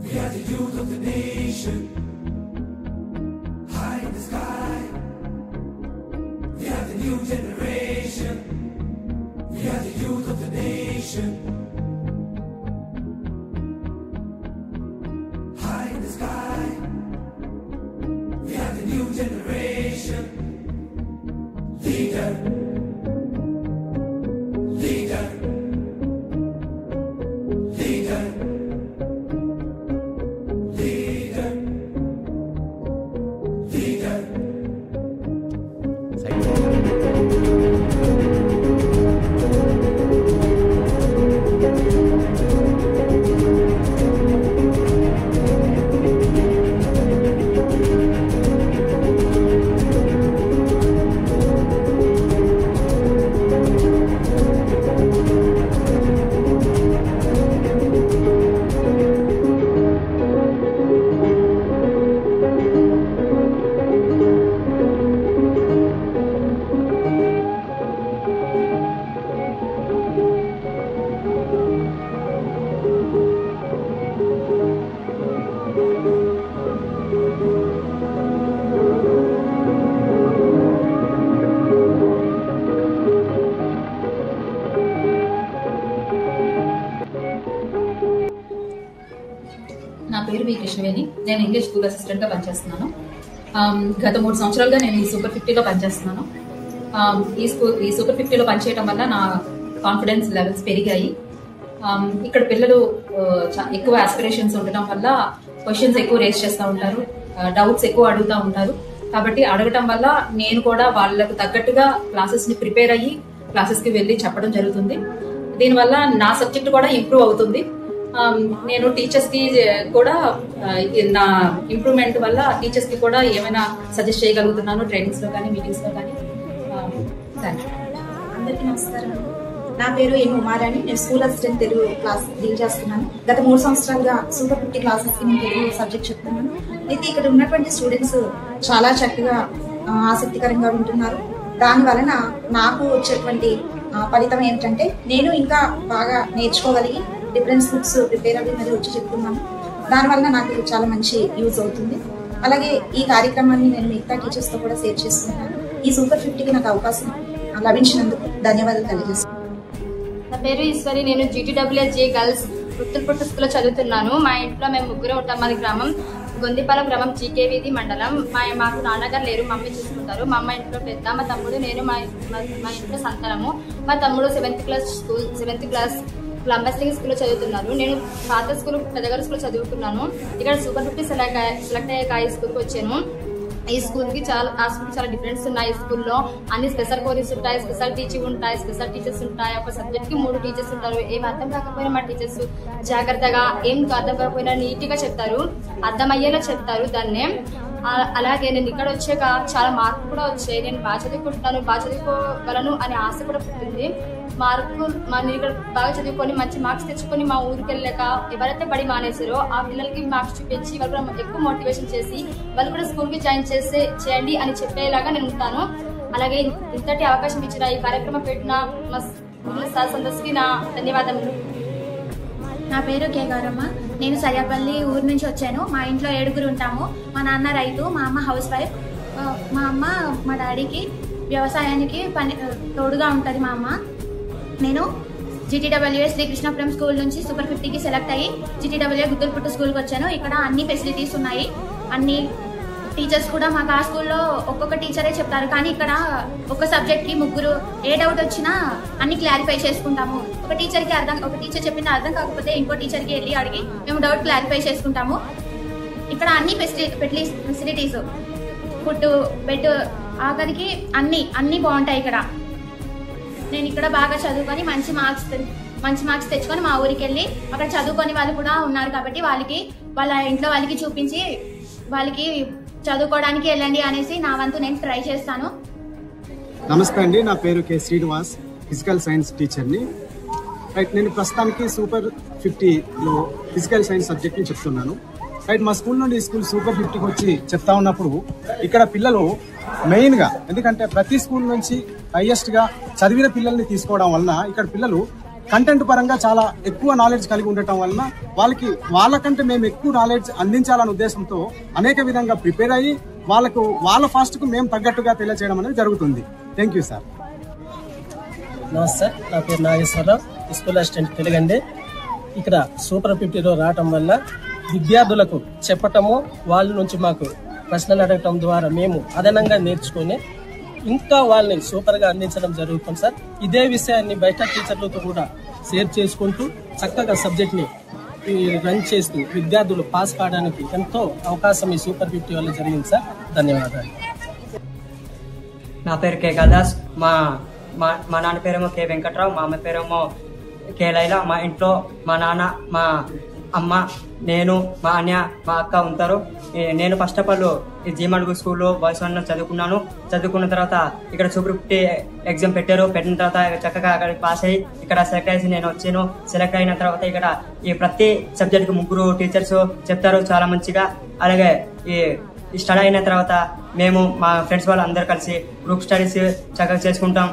We are the youth of the nation, high in the sky. We are the new generation. We are the youth of the nation, high in the sky. We are the new generation. Leader, leader, leader, leader, leader. నా పేరు వి కృష్ణవేణి. నేను English school అసిస్టెంట్గా పనిచేస్తున్నాను. గత 3 సంవత్సరాలుగా నేను ఈ super 50లో పనిచేస్తున్నాను. ఈ సూపర్ 50లో పనిచేయడం వల్ల నా కాన్ఫిడెన్స్ లెవెల్స్ పెరిగాయి. ఇక్కడ పిల్లలు ఎక్కువ ఆస్పిరేషన్స్ ఉండటం వల్ల క్వశ్చన్స్ ఎక్కువ రేస్ చేస్తూ ఉంటారు, డౌట్స్ ఎక్కువ అడుగుతూ ఉంటారు. కాబట్టి అడగటం వల్ల నేను కూడా వాళ్ళకు తగ్గట్టుగా క్లాసెస్ని ప్రిపేర్ అయ్యి క్లాసెస్కి వెళ్ళి చెప్పడం జరుగుతుంది. దీనివల్ల నా సబ్జెక్ట్ కూడా ఇంప్రూవ్ అవుతుంది. నేను టీచర్స్ కి కూడా నా ఇంప్రూవ్మెంట్ వల్ల టీచర్స్ కి కూడా ఏమైనా సజెస్ట్ చేయగలుగుతున్నాను ట్రైనింగ్స్ లో కానీ మీటింగ్స్ లో కానీ. అందరికీ నమస్కారం. నా పేరు ఎం ఉమారాణి. నేను school assistant Telugu class deal చేస్తున్నాను. గత 3 సంవత్సరాలుగా సూపర్ 50 క్లాసెస్ కి నేను తెలుగు సబ్జెక్ట్ చెప్తున్నాను. అయితే ఇక్కడ ఉన్నటువంటి స్టూడెంట్స్ చాలా చక్కగా ఆసక్తికరంగా ఉంటున్నారు. దాని వలన నాకు వచ్చేటువంటి ఫలితం ఏంటంటే నేను ఇంకా బాగా నేర్చుకోగలిగి డిఫరెన్స్ బుక్స్ ప్రిపేర్ అవి మరి వచ్చి చెప్తున్నాను. దానివల్ల నాకు చాలా మంచి యూజ్ అవుతుంది. అలాగే ఈ కార్యక్రమాన్ని నేను మిగతా టీచర్స్తో కూడా షేర్ చేసుకుంటాను. ఈ సూపర్ 50కి నాకు అవకాశం లభించినందుకు ధన్యవాదాలు తెలియజేస్తున్నాను. నా పేరు ఈశ్వరి. నేను GTWSG గర్ల్స్ గుత్తులపుట్టు స్కూల్లో చదువుతున్నాను. మా ఇంట్లో మేము ముగ్గురు ఉంటాం. మాది గ్రామం గొందిపాలెం గ్రామం, జీకే వీధి మండలం. మాకు నాన్నగారు లేరు, మమ్మీ చూసుకుంటారు. మా అమ్మ ఇంట్లో పెద్ద, మా తమ్ముడు, నేను మా ఇంట్లో సంతానము. మా తమ్ముడు 7th క్లాస్ లంబసింగ్ స్కూల్లో చదువుతున్నారు. నేను పాత స్కూల్ పెద్దగారు స్కూల్ చదువుకున్నాను. ఇక్కడ సూపర్ 50 సెలెక్ట్ అయ్యాక ఈ స్కూల్కి వచ్చాను. ఈ స్కూల్కి ఆ స్కూల్ చాలా డిఫరెన్స్ ఉన్నాయి. ఈ స్కూల్లో అన్ని స్పెషల్ కోర్సెస్ ఉంటాయి, స్పెషల్ టీచింగ్ ఉంటాయి, స్పెషల్ టీచర్స్ ఉంటాయి. ఒక సబ్జెక్ట్కి 3 టీచర్స్ ఉంటారు. ఏం అర్థం కాకపోయినా మా టీచర్స్ జాగ్రత్తగా, ఏం అర్థం కాకపోయినా నీట్గా చెప్తారు, అర్థమయ్యేలా చెప్తారు దాన్నే. అలాగే నేను ఇక్కడ వచ్చాక చాలా మార్కులు కూడా వచ్చాయి. నేను బాగా చదువుకుంటున్నాను, బాగా చదువుకోగలను అనే ఆశ కూడా పుట్టింది. నేను ఇక్కడ బాగా చదువుకొని మంచి మార్క్స్ తెచ్చుకొని మా ఊరికి వెళ్ళాక ఎవరైతే బడి మానేసారో ఆ పిల్లలకి మార్క్స్ చూపించి వాళ్ళు కూడా ఎక్కువ మోటివేషన్ చేసి వాళ్ళు కూడా స్కూల్కి జాయిన్ చేయండి అని చెప్పేలాగా నేను ఉంటాను. అలాగే ఇంతటి అవకాశం ఇచ్చిన ఈ కార్యక్రమం పెట్టిన మా సందర్శకి నా ధన్యవాదములు. నా పేరు కే గౌరమ్మ. నేను సయ్యాపల్లి ఊరు నుంచి వచ్చాను. మా ఇంట్లో 7 ఉంటాము. మా నాన్న రైతు, మా అమ్మ హౌస్ వైఫ్. మా అమ్మ మా డాడీకి వ్యవసాయానికి తోడుగా ఉంటుంది మా అమ్మ. నేను GTWS శ్రీకృష్ణపురం స్కూల్ నుంచి సూపర్ 50కి సెలెక్ట్ అయ్యి GTWS గుత్తులపుట్టు స్కూల్కి వచ్చాను. ఇక్కడ అన్ని ఫెసిలిటీస్ ఉన్నాయి. అన్ని టీచర్స్ కూడా మాకు ఆ స్కూల్లో ఒక్కొక్క టీచరే చెప్తారు, కానీ ఇక్కడ ఒక సబ్జెక్ట్కి 3 ఏ డౌట్ వచ్చినా అన్ని క్లారిఫై చేసుకుంటాము. ఒక టీచర్ చెప్పింది అర్థం కాకపోతే ఇంకో టీచర్కి వెళ్ళి అడిగి మేము డౌట్ క్లారిఫై చేసుకుంటాము. ఇక్కడ అన్ని ఫెసిలిటీస్, ఫుడ్, బెడ్, ఆఖరికి అన్ని బాగుంటాయి ఇక్కడ. నేను ఇక్కడ బాగా చదువుకొని మంచి మార్క్స్ తెచ్చుకొని మా ఊరికి వెళ్ళి అక్కడ చదువుకొని వాళ్ళు కూడా ఉన్నారు కాబట్టి వాళ్ళ ఇంట్లో వాళ్ళకి చూపించి వాళ్ళకి చదువుకోవడానికి వెళ్ళండి అనేసి నా వంతు నేను ట్రై చేస్తాను. నమస్తే అండి, నా పేరు కె శ్రీనివాస్, ఫిజికల్ సైన్స్ టీచర్ని. రైట్, నేను ప్రస్తుతానికి సూపర్ 50లో ఫిజికల్ సైన్స్ సబ్జెక్ట్ని చెప్తున్నాను. రైట్, మా స్కూల్ నుండి స్కూల్ సూపర్ 50కి వచ్చి చెప్తా ఉన్నప్పుడు ఇక్కడ పిల్లలు మెయిన్గా, ఎందుకంటే ప్రతి స్కూల్ నుంచి హైయెస్ట్గా చదివిన పిల్లల్ని తీసుకోవడం వలన ఇక్కడ పిల్లలు కంటెంట్ పరంగా చాలా ఎక్కువ నాలెడ్జ్ కలిగి ఉండటం వలన వాళ్ళకంటే మేము ఎక్కువ నాలెడ్జ్ అందించాలనే ఉద్దేశంతో అనేక విధంగా ప్రిపేర్ అయ్యి వాళ్ళ ఫాస్ట్ కు మేము తగ్గట్టుగా తెలియజేయడం అనేది జరుగుతుంది. Thank you sir. నమస్తే సార్, నా పేరు నాగేశ్వరరావు, స్కూల్ అసిస్టెంట్ తెలుగండి. ఇక్కడ సూపర్ 50లో రావటం వల్ల విద్యార్థులకు చెప్పటము, వాళ్ళ నుంచి మాకు ప్రశ్నలు అడగటం ద్వారా మేము అదనంగా నేర్చుకొని ఇంకా వాళ్ళని సూపర్గా అందించడం జరుగుతుంది సార్. ఇదే విషయాన్ని బయట టీచర్లతో కూడా షేర్ చేసుకుంటూ చక్కగా సబ్జెక్ట్ని రన్ చేస్తూ విద్యార్థులు పాస్ కావడానికి ఎంతో అవకాశం ఈ సూపర్ 50 వల్ల జరిగింది సార్. ధన్యవాదాలు. నా పేరు కే గదాస్. మా నాన్న పేరేమో కే వెంకట్రావు, మా అమ్మ పేరేమో కే లైలా. మా ఇంట్లో మా నాన్న, మా అమ్మ, నేను, మా అన్నయ్య, మా అక్క ఉంటారు. నేను ఫస్ట్ ఆఫ్ ఆల్ ఈ జీమడుగు స్కూల్లో బాయ్స్ 1 చదువుకున్న తర్వాత ఇక్కడ సూపర్ 50 ఎగ్జామ్ పెట్టిన తర్వాత చక్కగా అక్కడికి పాస్ అయ్యి ఇక్కడ సెలెక్ట్ అయ్యి నేను వచ్చాను. సెలెక్ట్ అయిన తర్వాత ఇక్కడ ఈ ప్రతి సబ్జెక్ట్ కు 3 టీచర్స్ చెప్తారు చాలా మంచిగా. అలాగే ఈ స్టడీ అయిన తర్వాత మేము మా ఫ్రెండ్స్ వాళ్ళు అందరు కలిసి గ్రూప్ స్టడీస్ చక్కగా చేసుకుంటాం.